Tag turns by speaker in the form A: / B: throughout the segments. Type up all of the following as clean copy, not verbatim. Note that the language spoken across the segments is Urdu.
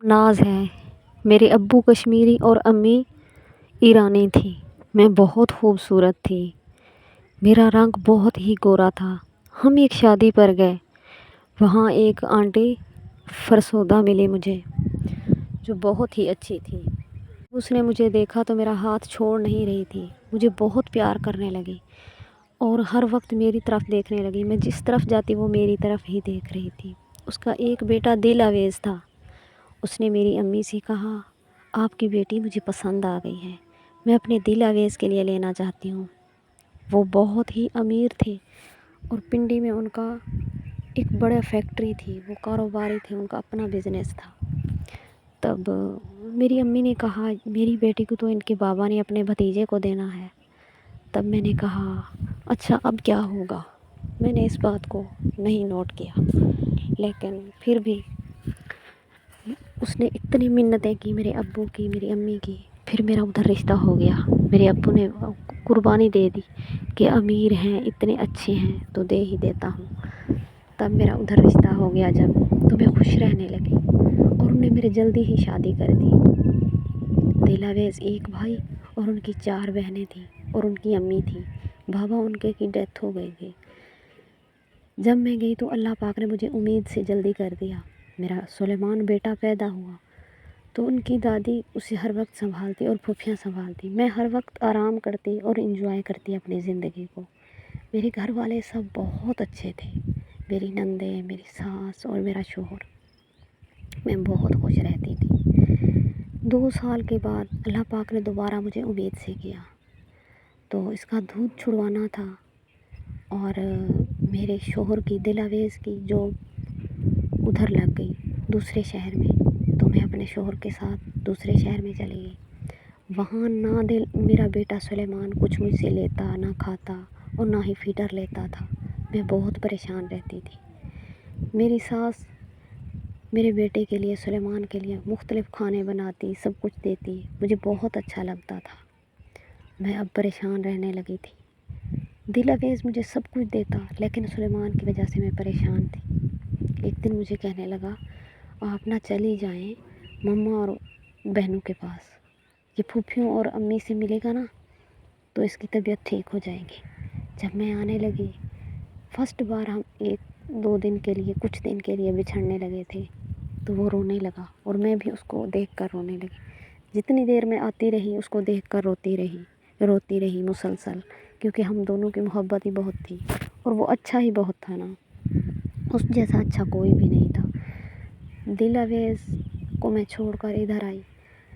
A: ناز ہے۔ میرے ابو کشمیری اور امی ایرانی تھی۔ میں بہت خوبصورت تھی۔ میرا رنگ بہت ہی گورا تھا۔ ہم ایک شادی پر گئے۔ وہاں ایک آنٹی فرسودہ ملی مجھے جو بہت ہی اچھی تھی۔ اس نے مجھے دیکھا تو میرا ہاتھ چھوڑ نہیں رہی تھی۔ مجھے بہت پیار کرنے لگی اور ہر وقت میری طرف دیکھنے لگی۔ میں جس طرف جاتی وہ میری طرف ہی دیکھ رہی تھی۔ اس کا ایک بیٹا دل آویز تھا۔ اس نے میری امی سے کہا، آپ کی بیٹی مجھے پسند آ گئی ہے، میں اپنے دل آویز کے لیے لینا چاہتی ہوں۔ وہ بہت ہی امیر تھے اور پنڈی میں ان کا ایک بڑا فیکٹری تھی، وہ کاروباری تھے، ان کا اپنا بزنس تھا۔ تب میری امی نے کہا، میری بیٹی کو تو ان کے بابا نے اپنے بھتیجے کو دینا ہے۔ تب میں نے کہا، اچھا اب کیا ہوگا؟ میں نے اس بات کو نہیں نوٹ کیا، لیکن پھر بھی اس نے اتنی منتیں کی میرے ابو کی، میری امی کی، پھر میرا ادھر رشتہ ہو گیا۔ میرے ابو نے قربانی دے دی کہ امیر ہیں، اتنے اچھے ہیں تو دے ہی دیتا ہوں۔ تب میرا ادھر رشتہ ہو گیا جب، تو میں خوش رہنے لگی اور انہوں نے میرے جلدی ہی شادی کر دی۔ دل آویز ایک بھائی اور ان کی 4 بہنیں تھیں اور ان کی امی تھی۔ بابا ان کے کی ڈیتھ ہو گئی تھی۔ جب میں گئی تو اللہ پاک نے مجھے امید سے جلدی کر دیا۔ میرا سلیمان بیٹا پیدا ہوا تو ان کی دادی اسے ہر وقت سنبھالتی اور پھوپھیاں سنبھالتی۔ میں ہر وقت آرام کرتی اور انجوائے کرتی اپنی زندگی کو۔ میرے گھر والے سب بہت اچھے تھے، میری نندیں، میری ساس اور میرا شوہر۔ میں بہت خوش رہتی تھی۔ 2 سال کے بعد اللہ پاک نے دوبارہ مجھے امید سے کیا تو اس کا دودھ چھڑوانا تھا، اور میرے شوہر کی دل آویز کی جو ادھر لگ گئی دوسرے شہر میں، تو میں اپنے شوہر کے ساتھ دوسرے شہر میں چلی گئی۔ وہاں نہ میرا بیٹا سلیمان کچھ مجھ سے لیتا نہ کھاتا اور نہ ہی فیڈر لیتا تھا۔ میں بہت پریشان رہتی تھی۔ میری ساس میرے بیٹے کے لیے، سلیمان کے لیے مختلف کھانے بناتی، سب کچھ دیتی، مجھے بہت اچھا لگتا تھا۔ میں اب پریشان رہنے لگی تھی۔ دل آویز مجھے سب کچھ دیتا، لیکن سلیمان کی وجہ سے میں پریشان تھی۔ ایک دن مجھے کہنے لگا، آپ نہ چلی جائیں مما اور بہنوں کے پاس، یہ پھوپھیوں اور امی سے ملے گا نا تو اس کی طبیعت ٹھیک ہو جائے گی۔ جب میں آنے لگی، فرسٹ بار ہم 1-2 دن کے لیے، کچھ دن کے لیے بچھڑنے لگے تھے، تو وہ رونے لگا اور میں بھی اس کو دیکھ کر رونے لگی۔ جتنی دیر میں آتی رہی اس کو دیکھ کر روتی رہی مسلسل، کیونکہ ہم دونوں کی محبت ہی بہت تھی اور وہ اچھا ہی بہت تھا نا، اس جیسا اچھا کوئی بھی نہیں تھا۔ دل آویز کو میں چھوڑ کر ادھر آئی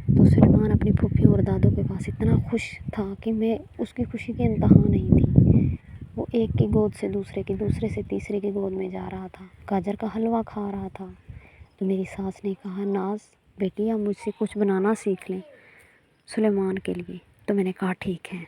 A: تو سلیمان اپنی پھوپھیوں اور دادوں کے پاس اتنا خوش تھا کہ میں اس کی خوشی کے انتہا نہیں تھی۔ وہ ایک کی گود سے دوسرے کی، دوسرے سے تیسرے کی گود میں جا رہا تھا، گاجر کا حلوہ کھا رہا تھا۔ تو میری ساس نے کہا، ناز بیٹی آپ مجھ سے کچھ بنانا سیکھ لیں سلیمان کے لیے۔ تو میں نے کہا ٹھیک ہے۔